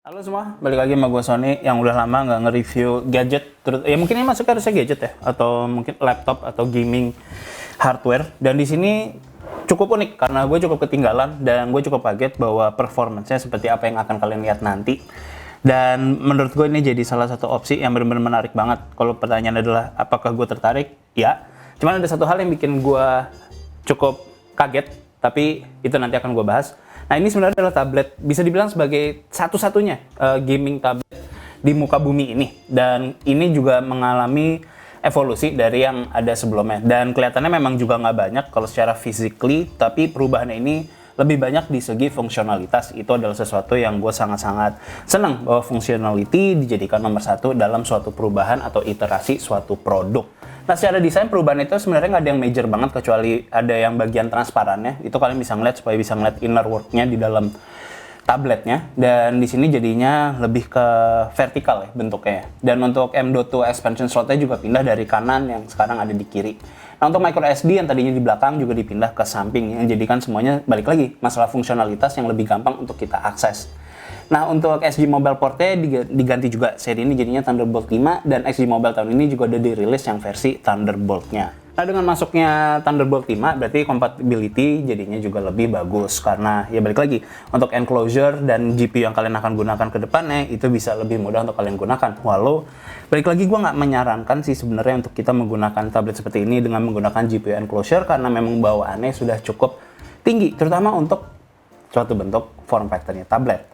Halo semua, balik lagi sama gue Sony yang udah lama nggak nge-review gadget. Ya mungkin ini masuknya harusnya gadget ya, atau mungkin laptop atau gaming hardware. Dan di sini cukup unik karena gue cukup ketinggalan dan gue cukup kaget bahwa performance-nya seperti apa yang akan kalian lihat nanti. Dan menurut gue ini jadi salah satu opsi yang benar-benar menarik banget. Kalau pertanyaan adalah apakah gue tertarik? Ya. Cuman ada satu hal yang bikin gue cukup kaget, tapi itu nanti akan gue bahas. Nah, ini sebenarnya adalah tablet, bisa dibilang sebagai satu-satunya gaming tablet di muka bumi ini. Dan ini juga mengalami evolusi dari yang ada sebelumnya. Dan kelihatannya memang juga nggak banyak kalau secara physically, tapi perubahannya ini lebih banyak di segi fungsionalitas. Itu adalah sesuatu yang gue sangat-sangat senang bahwa functionality dijadikan nomor satu dalam suatu perubahan atau iterasi suatu produk. Nah, secara desain perubahan itu sebenarnya nggak ada yang major banget kecuali ada yang bagian transparannya. Itu kalian bisa ngeliat supaya bisa ngeliat inner work-nya di dalam tabletnya. Dan di sini jadinya lebih ke vertikal ya bentuknya. Dan untuk M.2 expansion slot-nya juga pindah dari kanan yang sekarang ada di kiri. Nah, untuk micro SD yang tadinya di belakang juga dipindah ke samping yang jadikan semuanya balik lagi masalah fungsionalitas yang lebih gampang untuk kita akses. Nah, untuk SG Mobile Port-nya diganti juga. Seri ini jadinya Thunderbolt 5 dan SG Mobile tahun ini juga udah dirilis yang versi Thunderbolt-nya. Nah, dengan masuknya Thunderbolt 5 berarti compatibility jadinya juga lebih bagus karena ya balik lagi untuk enclosure dan GPU yang kalian akan gunakan ke depannya itu bisa lebih mudah untuk kalian gunakan. Walau balik lagi gue nggak menyarankan sih sebenarnya untuk kita menggunakan tablet seperti ini dengan menggunakan GPU enclosure karena memang bawaannya sudah cukup tinggi terutama untuk suatu bentuk form factor-nya tablet.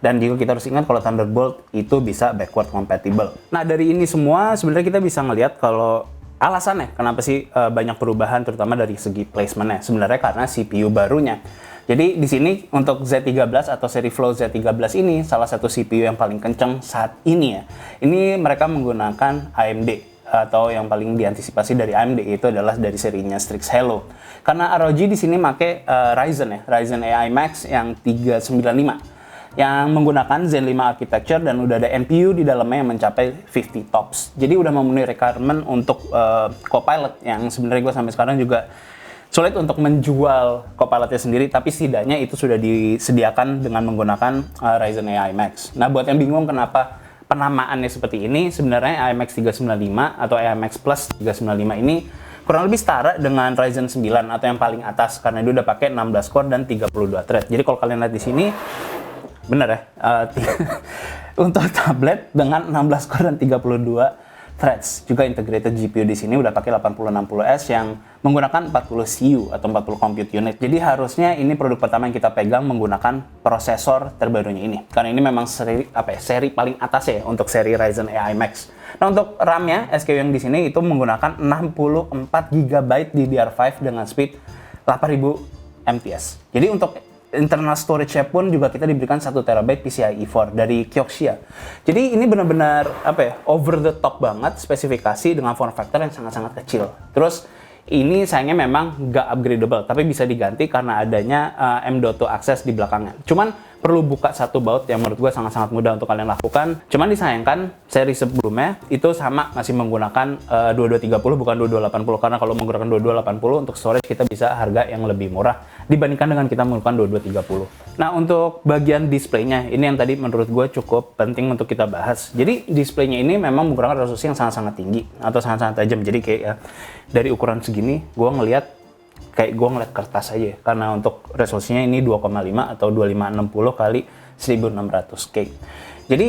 Dan juga kita harus ingat kalau Thunderbolt itu bisa backward compatible. Nah, dari ini semua sebenarnya kita bisa ngelihat kalau alasannya kenapa sih banyak perubahan terutama dari segi placement-nya. Sebenarnya karena CPU barunya. Jadi di sini untuk Z13 atau seri Flow Z13 ini salah satu CPU yang paling kencang saat ini ya. Ini mereka menggunakan AMD atau yang paling diantisipasi dari AMD itu adalah dari serinya Strix Helio. Karena ROG di sini pakai Ryzen AI Max yang 395. Yang menggunakan Zen 5 architecture dan udah ada NPU di dalamnya yang mencapai 50 TOPS. Jadi udah memenuhi requirement untuk Copilot yang sebenarnya gue sampai sekarang juga sulit untuk menjual Copilotnya sendiri, tapi setidaknya itu sudah disediakan dengan menggunakan Ryzen AI Max. Nah, buat yang bingung kenapa penamaannya seperti ini, sebenarnya AI Max 395 atau AI Max Plus 395 ini kurang lebih setara dengan Ryzen 9 atau yang paling atas karena dia udah pakai 16 core dan 32 thread. Jadi kalau kalian lihat di sini bener ya, untuk tablet dengan 16 core dan 32 threads. Juga integrated GPU di sini udah pakai 8060S yang menggunakan 40 CU atau 40 compute unit. Jadi harusnya ini produk pertama yang kita pegang menggunakan prosesor terbarunya ini. Karena ini memang seri paling atas ya untuk seri Ryzen AI Max. Nah, untuk RAM-nya SKU yang di sini itu menggunakan 64 GB DDR5 dengan speed 8000 MTS. Jadi untuk internal storage-nya pun juga kita diberikan 1 TB PCIe 4 dari Kioxia. Jadi ini benar-benar over the top banget spesifikasi dengan form factor yang sangat-sangat kecil. Terus ini sayangnya memang nggak upgradable, tapi bisa diganti karena adanya M.2 access di belakangnya. Cuman perlu buka satu baut yang menurut gue sangat-sangat mudah untuk kalian lakukan. Cuman disayangkan seri sebelumnya itu sama masih menggunakan 2230 bukan 2280 karena kalau menggunakan 2280 untuk storage kita bisa harga yang lebih murah dibandingkan dengan kita menggunakan 2230. Nah, untuk bagian displaynya ini yang tadi menurut gue cukup penting untuk kita bahas. Jadi displaynya ini memang menggunakan resolusi yang sangat-sangat tinggi atau sangat-sangat tajam. Jadi kayak ya dari ukuran segini gue ngelihat kayak gue ngeliat kertas aja karena untuk resolusinya ini 2,5 atau 2560 kali 1600K. Jadi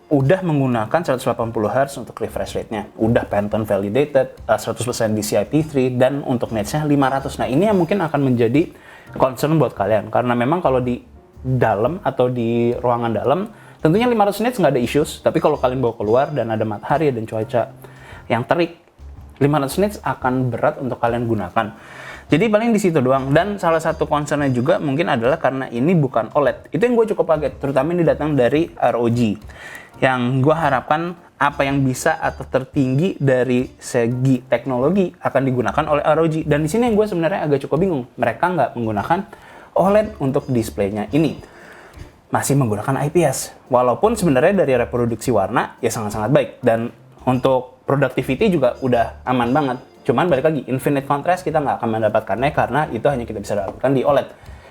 udah menggunakan 180 Hz untuk refresh rate-nya, udah Pantone validated, 100% DCI-P3 dan untuk nits-nya 500. Nah, ini yang mungkin akan menjadi concern buat kalian karena memang kalau di dalam atau di ruangan dalam tentunya 500 nits nggak ada issues, tapi kalau kalian bawa keluar dan ada matahari dan cuaca yang terik 500 nits akan berat untuk kalian gunakan. Jadi paling di situ doang. Dan salah satu concernnya juga mungkin adalah karena ini bukan OLED. Itu yang gue cukup kaget. Terutama ini datang dari ROG. Yang gue harapkan apa yang bisa atau tertinggi dari segi teknologi akan digunakan oleh ROG. Dan di sini yang gue sebenarnya agak cukup bingung. Mereka nggak menggunakan OLED untuk displaynya ini. Masih menggunakan IPS. Walaupun sebenarnya dari reproduksi warna ya sangat-sangat baik. Dan untuk productivity juga udah aman banget. Cuman balik lagi, infinite contrast kita nggak akan mendapatkannya karena itu hanya kita bisa dapatkan di OLED.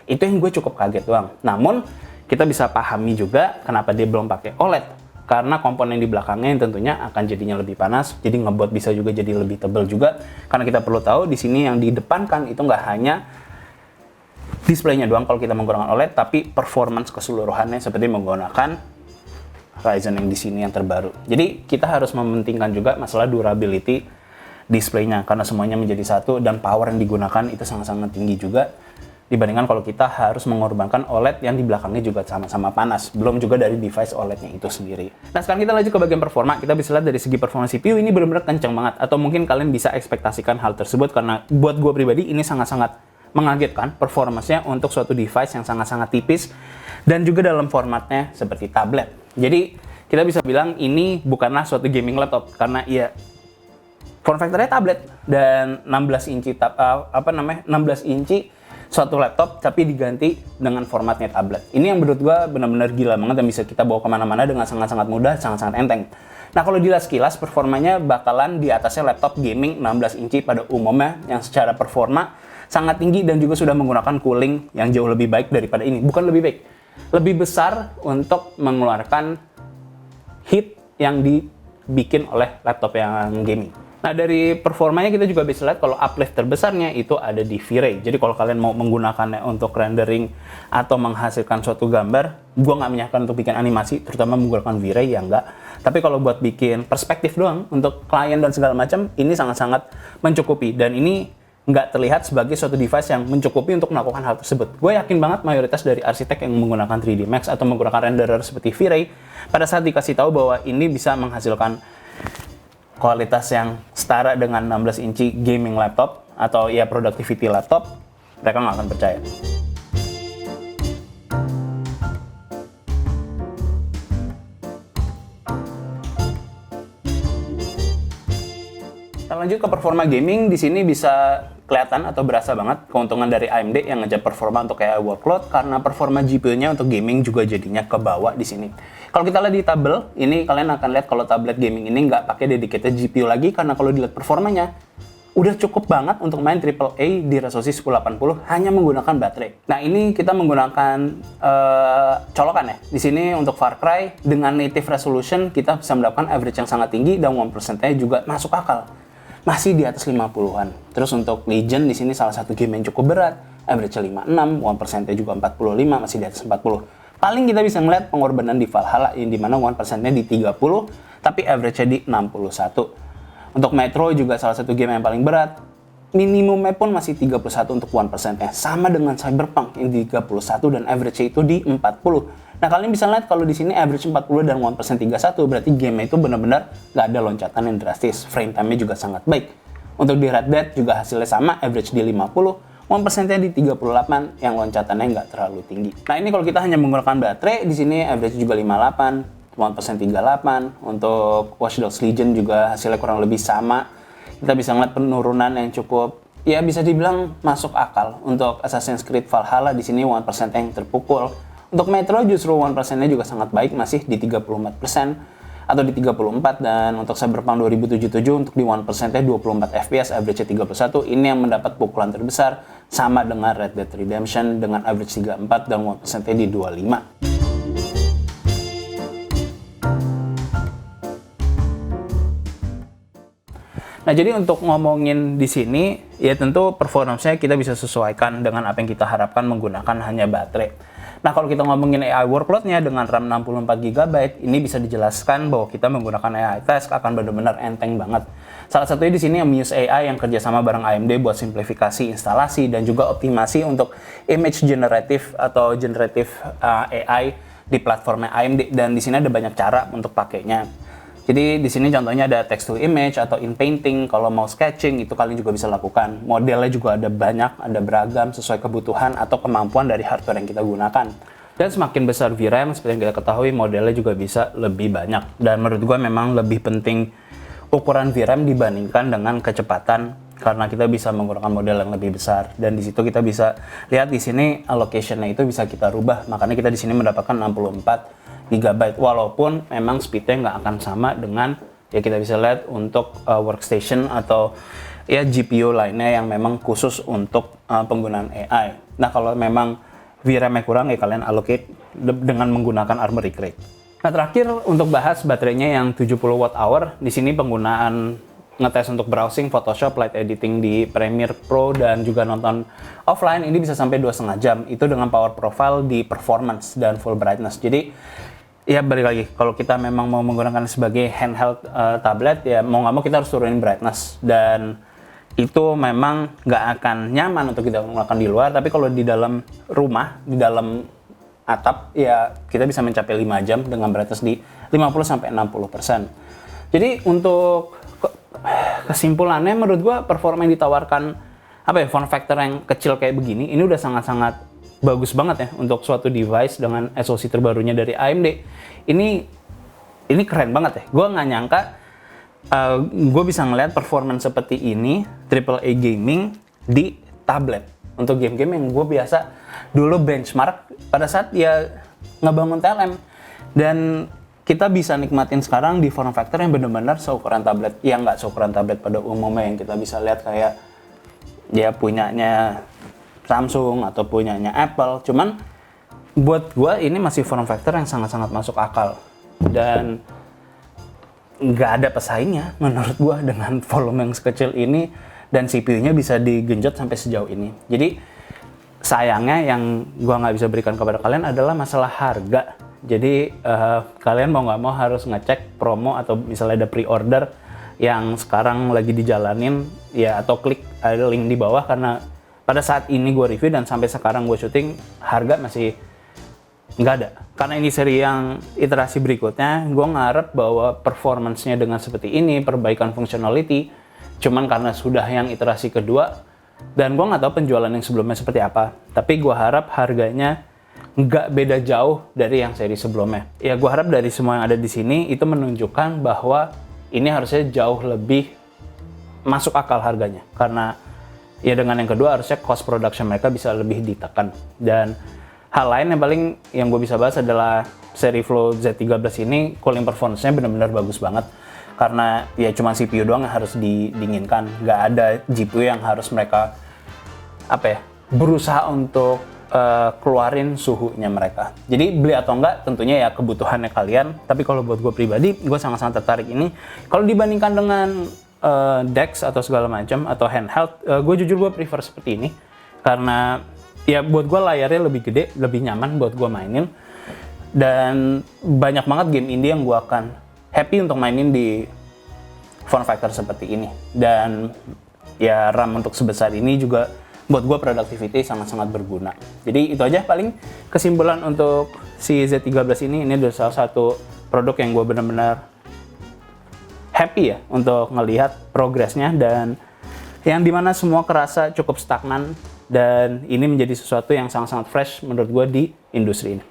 Itu yang gue cukup kaget doang. Namun kita bisa pahami juga kenapa dia belum pakai OLED. Karena komponen di belakangnya yang tentunya akan jadinya lebih panas, jadi ngebuat bisa juga jadi lebih tebal juga. Karena kita perlu tahu di sini yang didepankan itu nggak hanya displaynya doang kalau kita menggunakan OLED, tapi performance keseluruhannya seperti menggunakan Ryzen yang di sini yang terbaru. Jadi kita harus mementingkan juga masalah durability displaynya karena semuanya menjadi satu dan power yang digunakan itu sangat-sangat tinggi juga dibandingkan kalau kita harus mengorbankan OLED yang di belakangnya juga sama-sama panas. Belum juga dari device OLED-nya itu sendiri. Nah, sekarang kita lanjut ke bagian performa. Kita bisa lihat dari segi performa CPU ini benar-benar kencang banget. Atau mungkin kalian bisa ekspektasikan hal tersebut karena buat gue pribadi ini sangat-sangat mengagetkan performanya untuk suatu device yang sangat-sangat tipis dan juga dalam formatnya seperti tablet. Jadi kita bisa bilang ini bukanlah suatu gaming laptop karena ya form factor-nya tablet dan 16 inci 16 inci suatu laptop tapi diganti dengan formatnya tablet. Ini yang menurut gua benar-benar gila banget dan bisa kita bawa kemana-mana dengan sangat-sangat mudah, sangat-sangat enteng. Nah, kalau dilihat sekilas performanya bakalan di atasnya laptop gaming 16 inci pada umumnya yang secara performa sangat tinggi dan juga sudah menggunakan cooling yang jauh lebih baik daripada ini. Bukan lebih baik, lebih besar untuk mengeluarkan heat yang dibikin oleh laptop yang gaming. Nah, dari performanya kita juga bisa lihat kalau uplift terbesarnya itu ada di V-Ray. Jadi kalau kalian mau menggunakannya untuk rendering atau menghasilkan suatu gambar, gua nggak menyarankan untuk bikin animasi, terutama menggunakan V-Ray ya enggak. Tapi kalau buat bikin perspektif doang untuk klien dan segala macam, ini sangat-sangat mencukupi. Dan ini nggak terlihat sebagai suatu device yang mencukupi untuk melakukan hal tersebut. Gue yakin banget mayoritas dari arsitek yang menggunakan 3D Max atau menggunakan renderer seperti V-Ray, pada saat dikasih tahu bahwa ini bisa menghasilkan kualitas yang setara dengan 16 inci gaming laptop atau ya productivity laptop, mereka nggak akan percaya. Kita lanjut ke performa gaming. Di sini bisa kelihatan atau berasa banget keuntungan dari AMD yang ngejar performa untuk kayak workload karena performa GPU-nya untuk gaming juga jadinya ke bawah di sini. Kalau kita lihat di tabel, ini kalian akan lihat kalau tablet gaming ini nggak pakai dedicated GPU lagi karena kalau dilihat performanya udah cukup banget untuk main AAA di resolusi 1080 hanya menggunakan baterai. Nah, ini kita menggunakan colokan ya. Di sini untuk Far Cry dengan native resolution kita bisa mendapatkan average yang sangat tinggi dan 1%-nya juga masuk akal. Masih di atas 50-an. Terus untuk Legion di sini salah satu game yang cukup berat, average-nya 56, 1%-nya juga 45, masih di atas 40. Paling kita bisa ngeliat pengorbanan di Valhalla yang dimana 1%-nya di 30, tapi average-nya di 61. Untuk Metro juga salah satu game yang paling berat, minimumnya pun masih 31 untuk 1%-nya. Sama dengan Cyberpunk yang di 31 dan average-nya itu di 40. Nah, kalian bisa lihat kalau di sini average 40 dan 1% 31, berarti game itu benar-benar nggak ada loncatan yang drastis. Frame time-nya juga sangat baik. Untuk di Red Dead juga hasilnya sama, average di 50, 1%-nya di 38, yang loncatannya nggak terlalu tinggi. Nah, ini kalau kita hanya menggunakan baterai, di sini average juga 58, 1% 38. Untuk Watch Dogs Legion juga hasilnya kurang lebih sama. Kita bisa ngeliat penurunan yang cukup, ya bisa dibilang masuk akal. Untuk Assassin's Creed Valhalla di sini 1% yang terpukul. Untuk Metro justru 1%-nya juga sangat baik, masih di 34% atau di 34, dan untuk Cyberpunk 2077 untuk di 1%-nya 24 FPS, average-nya 31. Ini yang mendapat pukulan terbesar sama dengan Red Dead Redemption dengan average 34 dan 1%-nya di 25. Nah, jadi untuk ngomongin di sini, ya tentu performance-nya kita bisa sesuaikan dengan apa yang kita harapkan menggunakan hanya baterai. Nah, kalau kita ngomongin AI workload-nya dengan RAM 64GB, ini bisa dijelaskan bahwa kita menggunakan AI task akan benar-benar enteng banget. Salah satunya di sini yang Muse AI yang kerjasama bareng AMD buat simplifikasi instalasi dan juga optimasi untuk image generative atau generative AI di platformnya AMD, dan di sini ada banyak cara untuk pakainya. Jadi di sini contohnya ada text to image atau in painting. Kalau mau sketching itu kalian juga bisa lakukan. Modelnya juga ada banyak, ada beragam sesuai kebutuhan atau kemampuan dari hardware yang kita gunakan. Dan semakin besar VRAM, seperti yang kita ketahui, modelnya juga bisa lebih banyak. Dan menurut gue memang lebih penting ukuran VRAM dibandingkan dengan kecepatan, karena kita bisa menggunakan model yang lebih besar. Dan di situ kita bisa lihat di sini allocation-nya itu bisa kita rubah. Makanya kita di sini mendapatkan 64 GB, walaupun memang speednya nggak akan sama dengan ya kita bisa lihat untuk workstation atau ya GPU lainnya yang memang khusus untuk penggunaan AI. Nah, kalau memang VRAM-nya kurang, ya kalian allocate dengan menggunakan Armoury Crate. Nah, terakhir untuk bahas baterainya yang 70 Wh. Di sini penggunaan ngetes untuk browsing, Photoshop, light editing di Premiere Pro, dan juga nonton offline ini bisa sampai 2,5 jam. Itu dengan power profile di performance dan full brightness. Jadi ya balik lagi, kalau kita memang mau menggunakan sebagai handheld tablet, ya mau nggak mau kita harus turunin brightness, dan itu memang nggak akan nyaman untuk kita gunakan di luar. Tapi kalau di dalam rumah, di dalam atap, ya kita bisa mencapai 5 jam dengan brightness di 50-60%. Jadi untuk kesimpulannya, menurut gua performa yang ditawarkan form factor yang kecil kayak begini, ini udah sangat-sangat bagus banget ya untuk suatu device dengan SoC terbarunya dari AMD. Ini keren banget ya. Gua nggak nyangka gue bisa ngeliat performance seperti ini AAA gaming di tablet untuk game-game yang gue biasa dulu benchmark pada saat ya ngebangun TLM, dan kita bisa nikmatin sekarang di form factor yang benar-benar seukuran tablet, yang nggak seukuran tablet pada umumnya yang kita bisa lihat kayak dia punyanya Samsung atau punyanya Apple. Cuman buat gue ini masih form factor yang sangat-sangat masuk akal, dan nggak ada pesaingnya menurut gua dengan volume yang sekecil ini, dan CPU-nya bisa digenjot sampai sejauh ini. Jadi sayangnya yang gua nggak bisa berikan kepada kalian adalah masalah harga. Jadi kalian mau nggak mau harus ngecek promo atau misalnya ada pre-order yang sekarang lagi dijalanin ya, atau klik ada link di bawah, karena pada saat ini gua review dan sampai sekarang gua syuting harga masih nggak ada. Karena ini seri yang iterasi berikutnya, gue ngarep bahwa performance-nya dengan seperti ini, perbaikan functionality, cuman karena sudah yang iterasi kedua, dan gue nggak tahu penjualan yang sebelumnya seperti apa, tapi gue harap harganya nggak beda jauh dari yang seri sebelumnya. Ya gue harap dari semua yang ada di sini, itu menunjukkan bahwa ini harusnya jauh lebih masuk akal harganya, karena ya dengan yang kedua harusnya cost production mereka bisa lebih ditekan. Dan hal lain yang paling yang gue bisa bahas adalah seri Flow Z13 ini cooling performance-nya benar-benar bagus banget, karena ya cuma CPU doang yang harus didinginkan, nggak ada GPU yang harus mereka berusaha untuk keluarin suhunya mereka. Jadi beli atau enggak tentunya ya kebutuhannya kalian, tapi kalau buat gue pribadi, gue sangat-sangat tertarik ini. Kalau dibandingkan dengan DeX atau segala macam atau handheld, gue jujur gue prefer seperti ini, karena ya buat gue layarnya lebih gede, lebih nyaman buat gue mainin, dan banyak banget game indie yang gue akan happy untuk mainin di form factor seperti ini. Dan ya RAM untuk sebesar ini juga buat gue productivity sangat-sangat berguna. Jadi itu aja paling kesimpulan untuk si Z13 ini adalah salah satu produk yang gue benar-benar happy ya untuk ngelihat progresnya, dan yang dimana semua kerasa cukup stagnan, dan ini menjadi sesuatu yang sangat-sangat fresh menurut gue di industri ini.